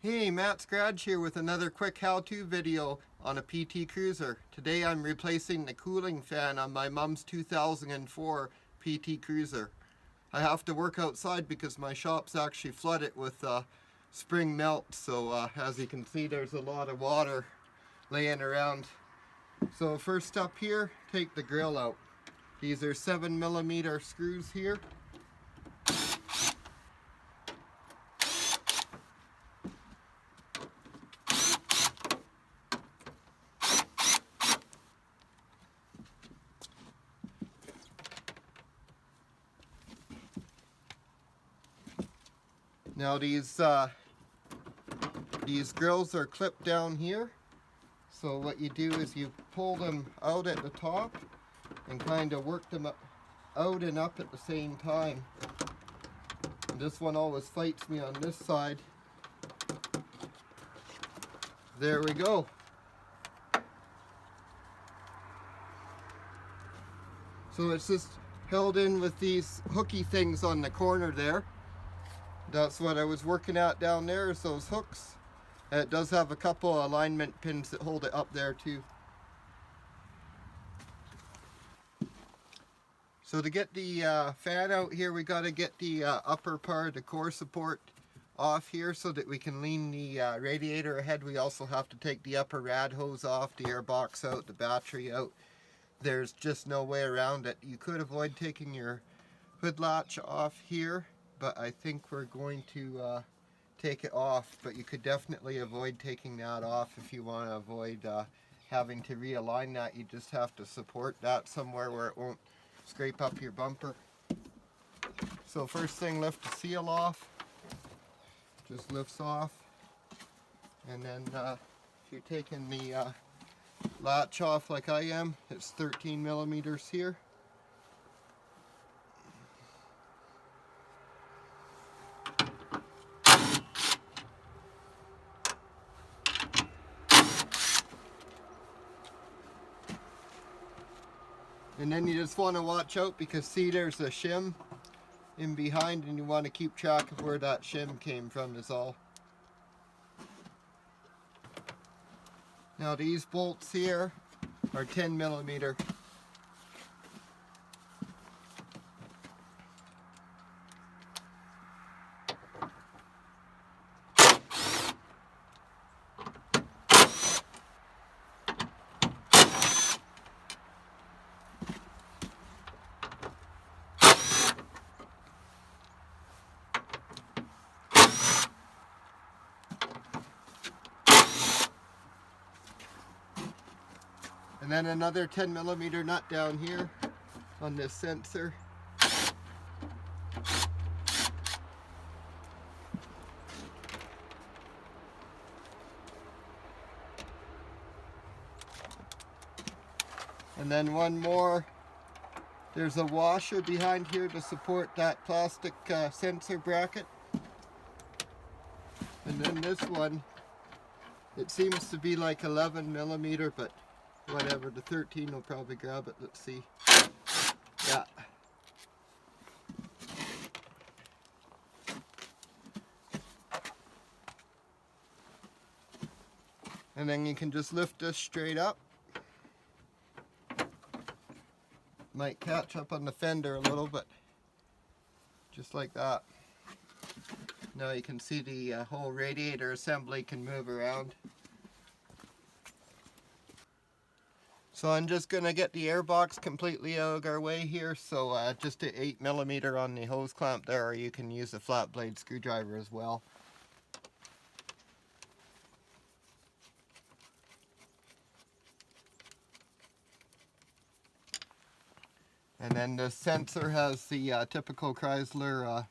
Hey, Matt Scratch here with another quick how-to video on a PT Cruiser. Today I'm replacing the cooling fan on my mom's 2004 PT Cruiser. I have to work outside because my shop's actually flooded with spring melt, so as you can see there's a lot of water laying around. So first up here, take the grill out. These are 7mm screws here. Now these grills are clipped down here. So what you do is you pull them out at the top and kind of work them out and up at the same time. And this one always fights me on this side. There we go. So it's just held in with these hooky things on the corner there. That's what I was working at down there, is those hooks. And it does have a couple alignment pins that hold it up there too. So to get the fan out here, we got to get the upper part of the core support off here so that we can lean the radiator ahead. We also have to take the upper rad hose off, the air box out, the battery out. There's just no way around it. You could avoid taking your hood latch off here, but I think we're going to take it off. But you could definitely avoid taking that off if you want to avoid having to realign that. You just have to support that somewhere where it won't scrape up your bumper. So first thing, lift the seal off. Just lifts off. And then if you're taking the latch off like I am, it's 13mm here. And then you just want to watch out because see, there's a shim in behind and you want to keep track of where that shim came from is all. Now these bolts here are 10mm. And then another 10mm nut down here on this sensor. And then one more. There's a washer behind here to support that plastic sensor bracket. And then this one, it seems to be like 11mm, but whatever, the 13 will probably grab it. Let's see. Yeah. And then you can just lift this straight up. Might catch up on the fender a little, but just like that. Now you can see the whole radiator assembly can move around. So I'm just going to get the air box completely out of our way here. So just a 8mm on the hose clamp there, or you can use a flat blade screwdriver as well. And then the sensor has the typical Chrysler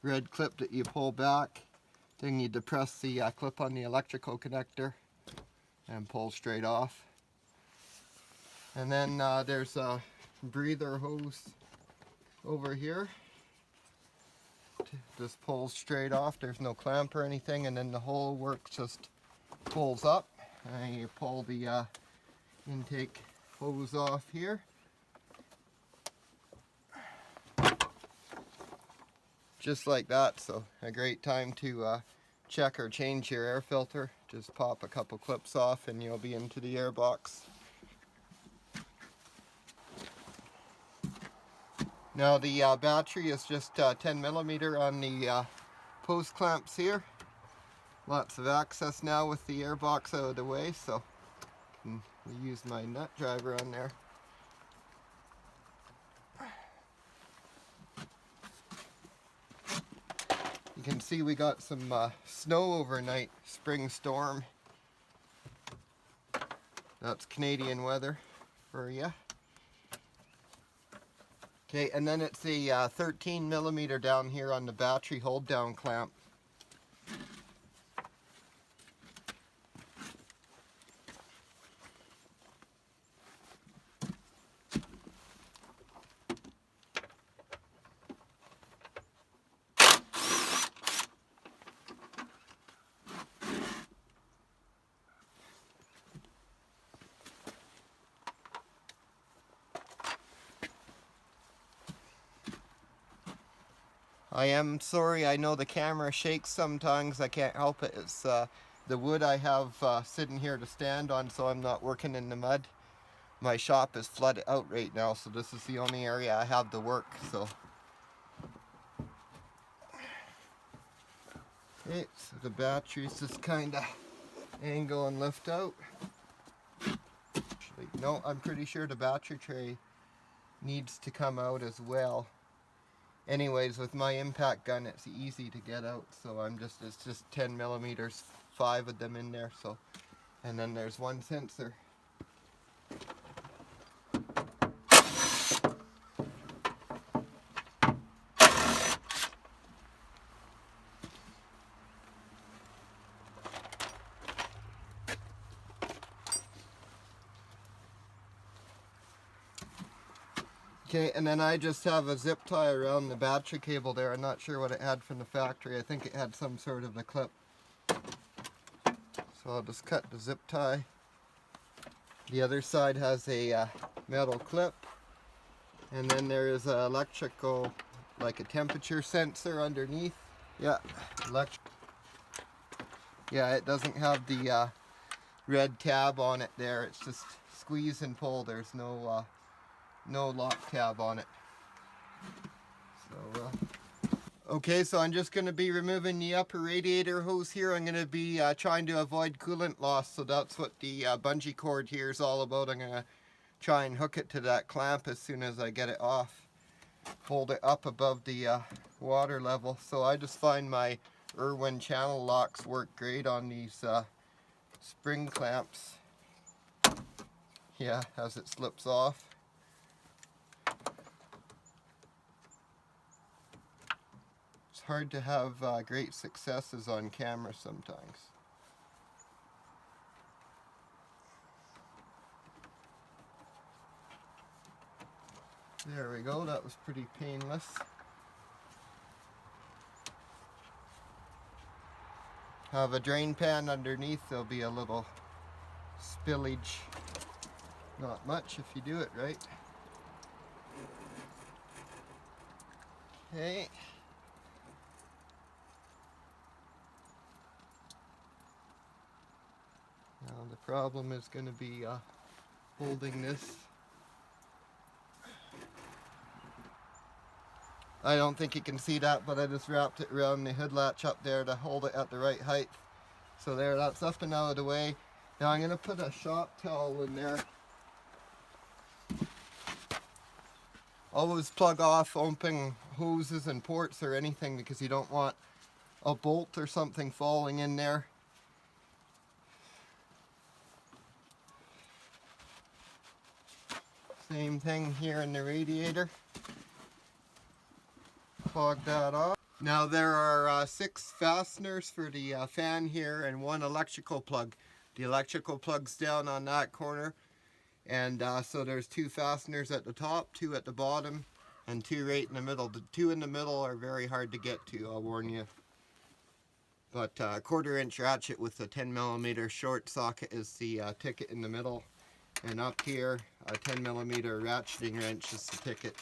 red clip that you pull back. Then you depress the clip on the electrical connector and pull straight off. And then there's a breather hose over here. Just pulls straight off. There's no clamp or anything, and then the whole works just pulls up. And you pull the intake hose off here. Just like that. So a great time to check or change your air filter, just pop a couple clips off and you'll be into the air box. Now the battery is just 10mm on the post clamps here. Lots of access now with the air box out of the way, so I can use my nut driver on there. You can see we got some snow overnight, spring storm. That's Canadian weather for you. Okay, and then it's a 13mm down here on the battery hold down clamp. I am sorry, I know the camera shakes sometimes, I can't help it. It's the wood I have sitting here to stand on, so I'm not working in the mud. My shop is flooded out right now, so this is the only area I have to work, so. Okay, so the batteries just kind of angle and lift out. Actually, no, I'm pretty sure the battery tray needs to come out as well. Anyways, with my impact gun, it's easy to get out, so it's just 10mm, 5 of them in there, so. And then there's one sensor. Okay, and then I just have a zip tie around the battery cable there. I'm not sure what it had from the factory. I think it had some sort of a clip. So I'll just cut the zip tie. The other side has a metal clip. And then there is an electrical, like a temperature sensor underneath. Yeah, yeah, it doesn't have the red tab on it there. It's just squeeze and pull. There's no lock tab on it. So, okay, so I'm just going to be removing the upper radiator hose here. I'm going to be trying to avoid coolant loss, so that's what the bungee cord here is all about. I'm going to try and hook it to that clamp as soon as I get it off. Hold it up above the water level. So I just find my Irwin channel locks work great on these spring clamps. Yeah, as it slips off. It's hard to have great successes on camera sometimes. There we go, that was pretty painless. Have a drain pan underneath, there'll be a little spillage. Not much if you do it right. Okay. Now the problem is going to be holding this. I don't think you can see that, but I just wrapped it around the hood latch up there to hold it at the right height. So there, that's up and out of the way. Now I'm going to put a shop towel in there. Always plug off open hoses and ports or anything, because you don't want a bolt or something falling in there. Same thing here in the radiator. Plug that off. Now there are 6 fasteners for the fan here and 1 electrical plug. The electrical plug's down on that corner, and so there's 2 fasteners at the top, 2 at the bottom, and 2 right in the middle. The 2 in the middle are very hard to get to, I'll warn you. But a 1/4 inch ratchet with a 10mm short socket is the ticket in the middle, and up here a 10mm ratcheting wrench is the ticket.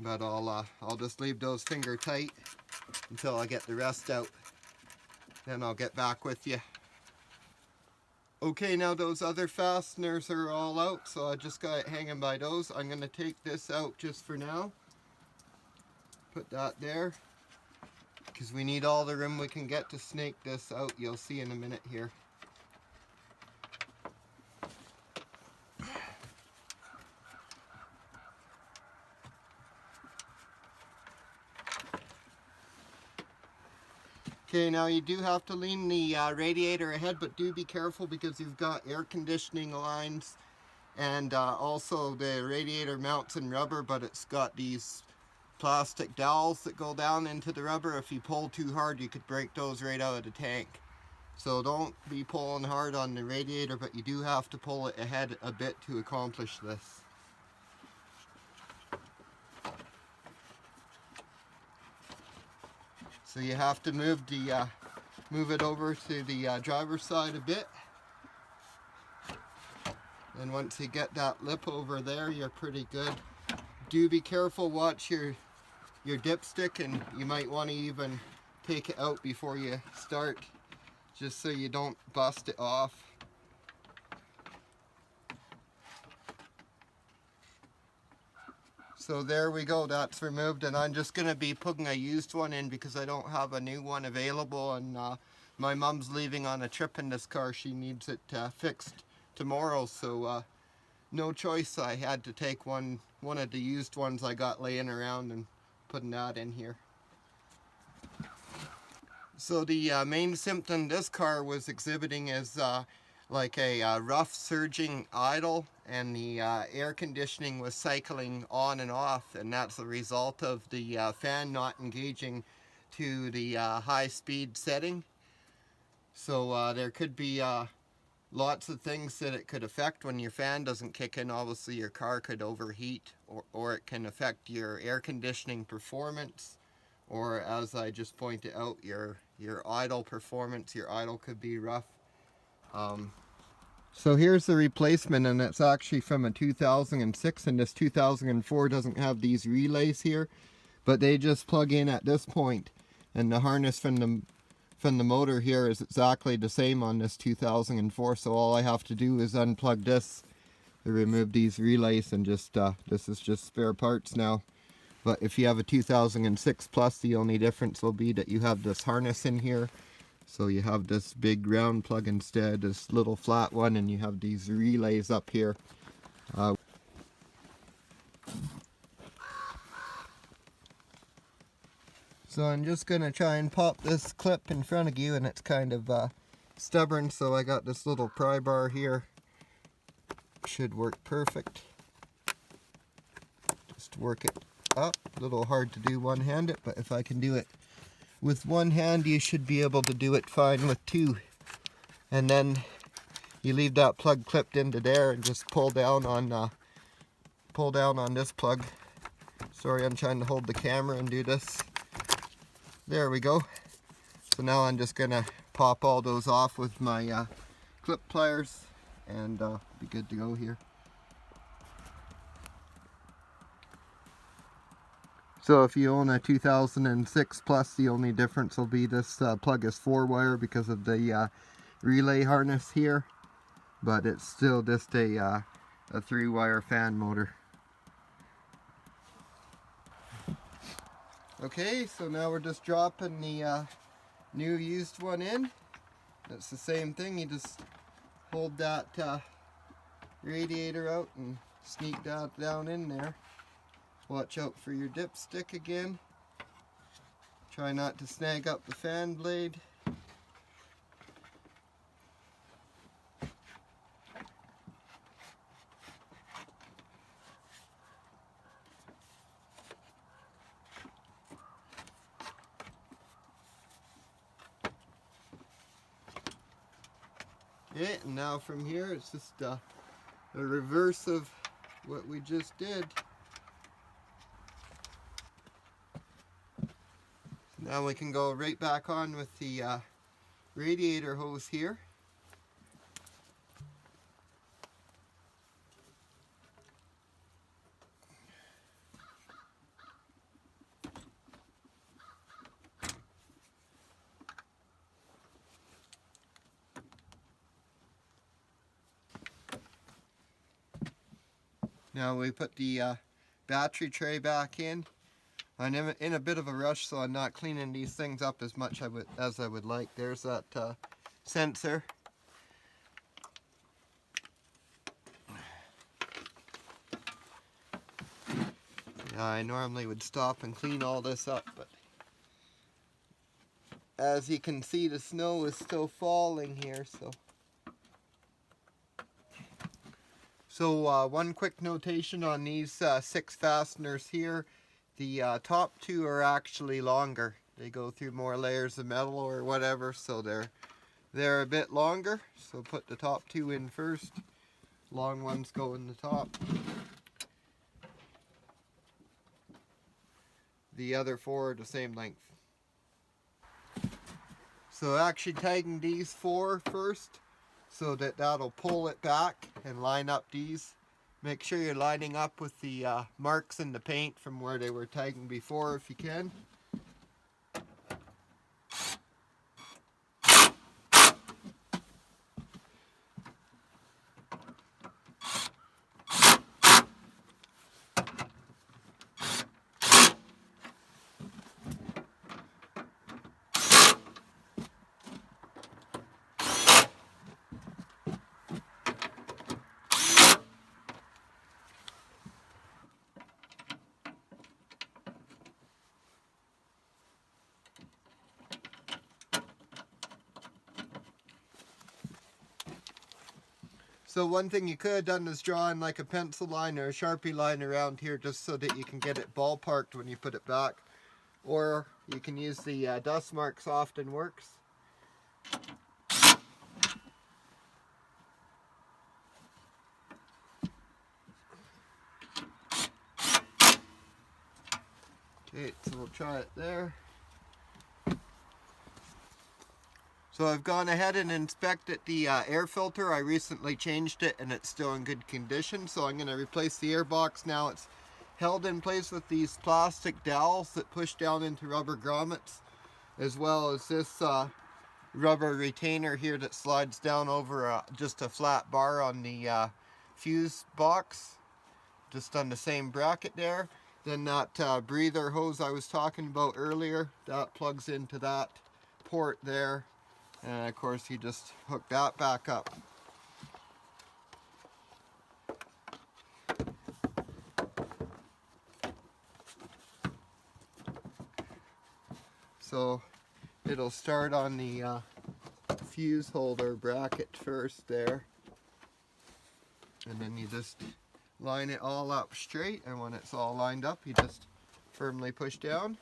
But I'll just leave those finger tight until I get the rest out. Then I'll get back with you. Okay, now those other fasteners are all out, so I just got it hanging by those. I'm going to take this out just for now. Put that there, because we need all the room we can get to snake this out. You'll see in a minute here. Okay, now you do have to lean the radiator ahead, but do be careful because you've got air conditioning lines, and also the radiator mounts in rubber, but it's got these plastic dowels that go down into the rubber. If you pull too hard, you could break those right out of the tank. So don't be pulling hard on the radiator, but you do have to pull it ahead a bit to accomplish this. So you have to move it over to the driver's side a bit. And once you get that lip over there, you're pretty good. Do be careful, watch your dipstick, and you might want to even take it out before you start, just so you don't bust it off. So there we go, that's removed, and I'm just going to be putting a used one in because I don't have a new one available, and my mom's leaving on a trip in this car. She needs it fixed tomorrow, so no choice. I had to take one of the used ones I got laying around and putting that in here. So the main symptom this car was exhibiting is like a rough surging idle, and the air conditioning was cycling on and off, and that's the result of the fan not engaging to the high speed setting. So there could be lots of things that it could affect when your fan doesn't kick in. Obviously your car could overheat, or it can affect your air conditioning performance, or as I just pointed out, your idle performance. Your idle could be rough. So here's the replacement, and it's actually from a 2006, and this 2004 doesn't have these relays here, but they just plug in at this point, and the harness from the motor here is exactly the same on this 2004. So all I have to do is unplug this to remove these relays, and just this is just spare parts now. But if you have a 2006 Plus, the only difference will be that you have this harness in here. So you have this big round plug instead, this little flat one, and you have these relays up here. So I'm just going to try and pop this clip in front of you, and it's kind of stubborn, so I got this little pry bar here. Should work perfect. Just work it up. A little hard to do one-handed, but if I can do it with one hand, you should be able to do it fine with two. And then you leave that plug clipped into there and just pull down on this plug. Sorry, I'm trying to hold the camera and do this. There we go. So now I'm just gonna pop all those off with my clip pliers, and be good to go here. So if you own a 2006 Plus, the only difference will be this plug is 4-wire because of the relay harness here, but it's still just a 3-wire fan motor. Okay, so now we're just dropping the new used one in. It's the same thing, you just hold that radiator out and sneak that down in there. Watch out for your dipstick again. Try not to snag up the fan blade. Okay, and now from here it's just a reverse of what we just did. Now we can go right back on with the radiator hose here. Now we put the battery tray back in. I'm in a bit of a rush, so I'm not cleaning these things up as much as I would like. There's that sensor. Yeah, I normally would stop and clean all this up, but as you can see, the snow is still falling here, so one quick notation on these 6 fasteners here. The top 2 are actually longer. They go through more layers of metal or whatever, so they're a bit longer. So put the top 2 in first. Long ones go in the top. The other 4 are the same length. So actually tighten these 4 first, so that'll pull it back and line up these. Make sure you're lining up with the marks in the paint from where they were tightened before if you can. So one thing you could have done is draw in like a pencil line or a Sharpie line around here just so that you can get it ballparked when you put it back. Or you can use the dust marks, often works. Okay, so we'll try it there. So I've gone ahead and inspected the air filter. I recently changed it and it's still in good condition. So I'm going to replace the air box now. It's held in place with these plastic dowels that push down into rubber grommets, as well as this rubber retainer here that slides down over just a flat bar on the fuse box, just on the same bracket there. Then that breather hose I was talking about earlier, that plugs into that port there. And of course you just hook that back up. So it'll start on the fuse holder bracket first there. And then you just line it all up straight, and when it's all lined up you just firmly push down.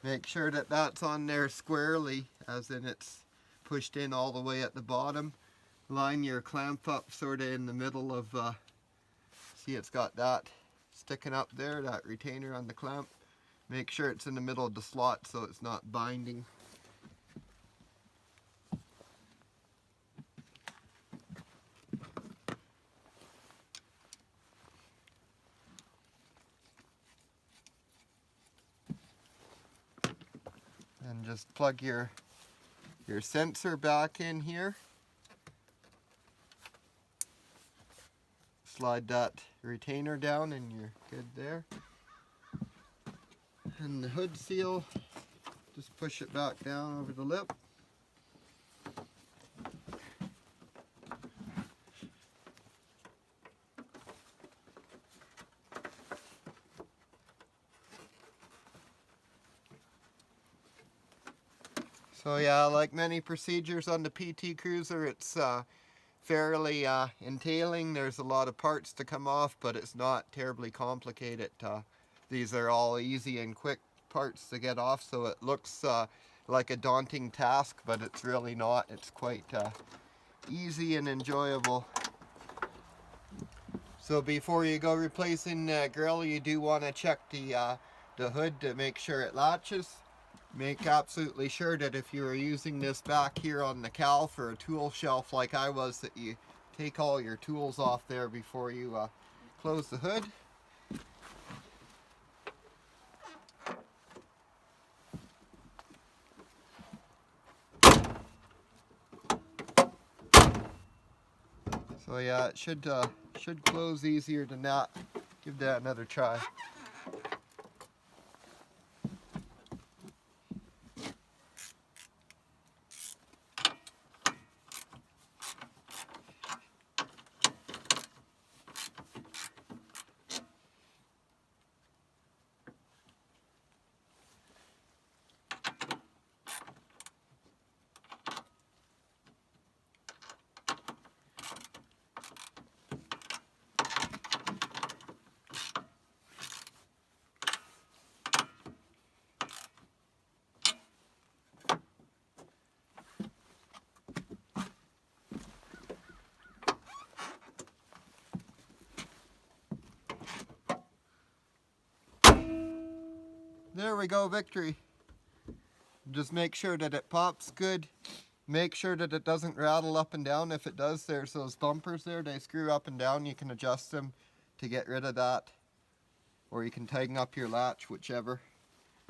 Make sure that that's on there squarely, as in it's pushed in all the way at the bottom. Line your clamp up sort of in the middle of, see it's got that sticking up there, that retainer on the clamp. Make sure it's in the middle of the slot so it's not binding. And just plug your sensor back in here. Slide that retainer down and you're good there. And the hood seal, just push it back down over the lip. So yeah, like many procedures on the PT Cruiser, it's fairly entailing. There's a lot of parts to come off, but it's not terribly complicated. These are all easy and quick parts to get off, so it looks like a daunting task, but it's really not. It's quite easy and enjoyable. So before you go replacing the grill, you do want to check the hood to make sure it latches. Make absolutely sure that if you are using this back here on the cowl for a tool shelf like I was, that you take all your tools off there before you close the hood. So yeah, it should close easier than that. Give that another try. There we go, victory. Just make sure that it pops good. Make sure that it doesn't rattle up and down. If it does, there's those bumpers there. They screw up and down. You can adjust them to get rid of that. Or you can tighten up your latch, whichever.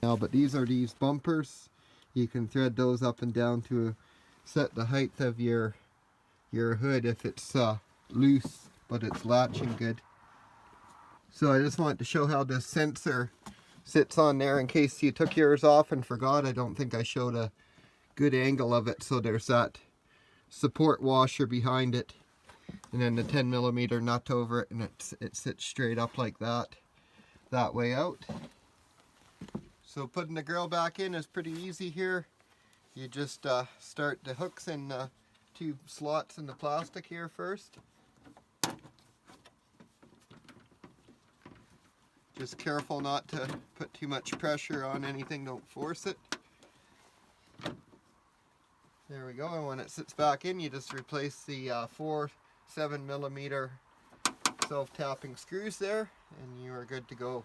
Now, but these are these bumpers. You can thread those up and down to set the height of your hood if it's loose, but it's latching good. So I just wanted to show how this sensor sits on there in case you took yours off and forgot. I don't think I showed a good angle of it. So there's that support washer behind it, and then the 10mm nut over it, and it sits straight up like that way out. So putting the grill back in is pretty easy here. You just start the hooks in 2 slots in the plastic here first. Just careful not to put too much pressure on anything, don't force it. There we go, and when it sits back in, you just replace the 4 7mm self-tapping screws there, and you are good to go.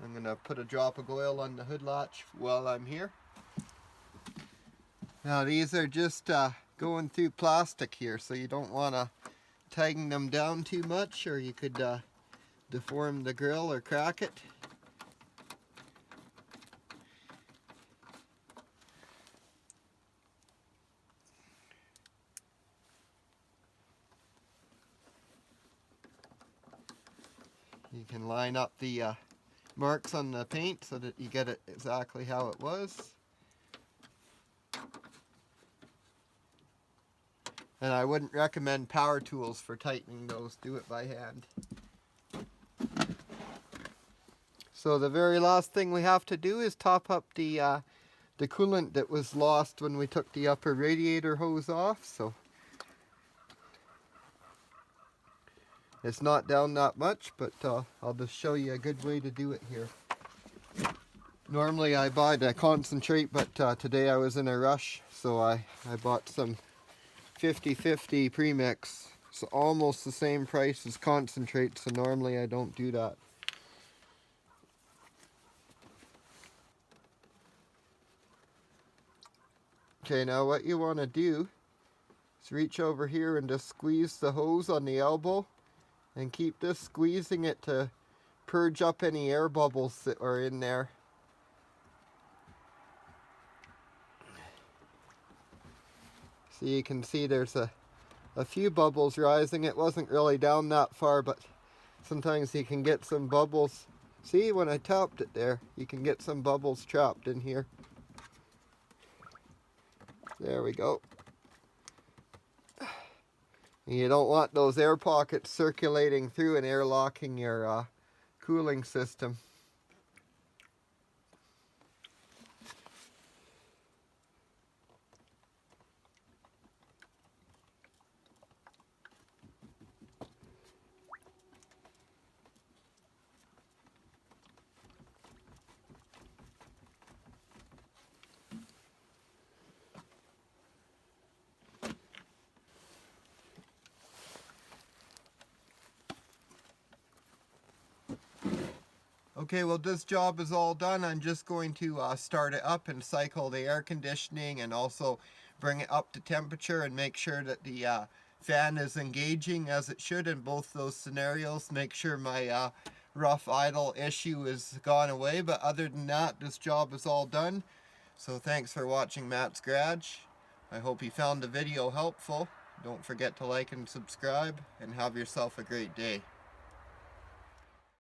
I'm going to put a drop of oil on the hood latch while I'm here. Now these are just going through plastic here, so you don't want to tighten them down too much, or you could deform the grill or crack it. You can line up the marks on the paint so that you get it exactly how it was. And I wouldn't recommend power tools for tightening those. Do it by hand. So the very last thing we have to do is top up the coolant that was lost when we took the upper radiator hose off. So it's not down that much, but I'll just show you a good way to do it here. Normally I buy the concentrate, but today I was in a rush, so I bought some 50/50 premix. It's almost the same price as concentrate, so normally I don't do that. Okay, now what you want to do is reach over here and just squeeze the hose on the elbow, and keep this squeezing it to purge up any air bubbles that are in there. So you can see there's a few bubbles rising. It wasn't really down that far, but sometimes you can get some bubbles. See, when I tapped it there, you can get some bubbles trapped in here. There we go. You don't want those air pockets circulating through and airlocking your cooling system. Okay, well this job is all done. I'm just going to start it up and cycle the air conditioning, and also bring it up to temperature and make sure that the fan is engaging as it should in both those scenarios. Make sure my rough idle issue is gone away, but other than that, this job is all done. So thanks for watching Matt's Garage. I hope you found the video helpful. Don't forget to like and subscribe, and have yourself a great day.